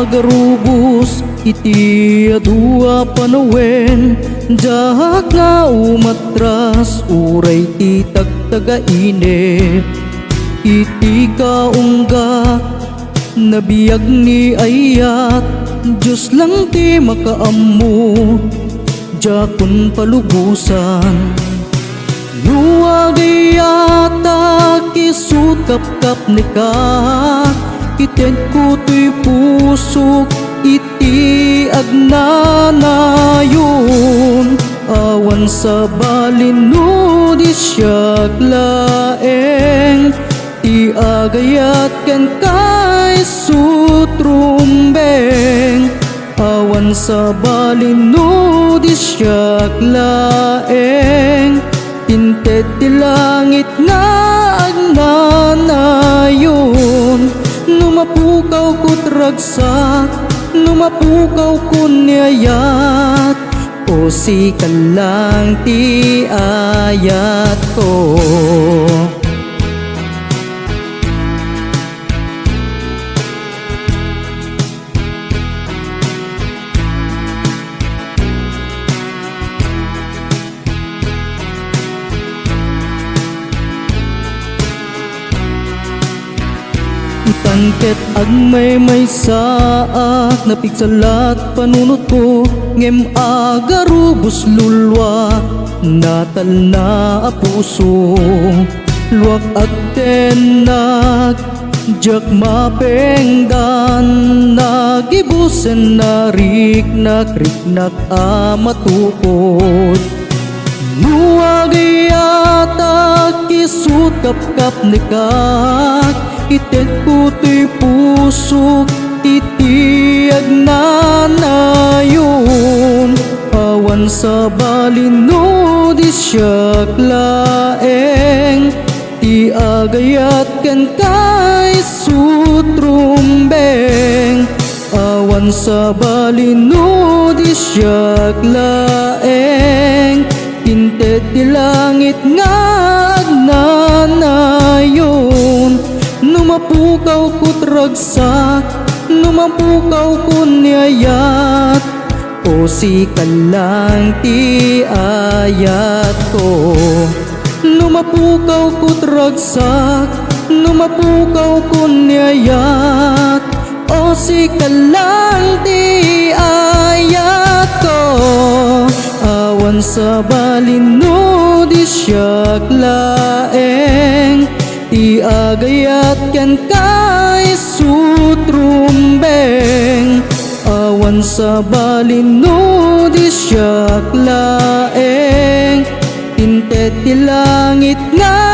agarubos iti adua panawen, jahat nga umatras uray ti tagtagainip. Iti kaunggak nabiyag ni ayat, Diyos lang ti makaammo jakon palubusan. Nuagayata kisut kapkap ni ka, iten ko to'y pusok iti agnanayon. Awan sa balino di siya laeng, ti agayat ken kay sutrumbeng. Awan sa balino di siya laeng, tinted ti langit nga agnanayon. Numapukaw ko't ragsak, numapukaw ko niyayat, o sikan lang ti ayat ko. Tangket agmay saak napigsalat panunot ko, ngem agarubos lulwa natal na apuso. Luwak agtenag jak mapengdan, nagibusen na riknak amatukot. Nuagayata kisut kapkap ni kak, itet ko to'y pusok iti agnanayon. Awan sa balino di siya laeng, ti agayat ken kay sutrumbeng. Awan sa balino di siya laeng, tinted ti langit nga agnanayon. Numapukaw ko't ragsak, numapukaw ko niyayat, o sikan lang ti ayat ko. Numapukaw ko't ragsak, numapukaw ko niyayat, o sikan lang ti ayat ko. Awan sa balino di siya laeng, ti agayat ken kay sutrumbeng. Awan sa balino di siya laeng, tinted ti langit nga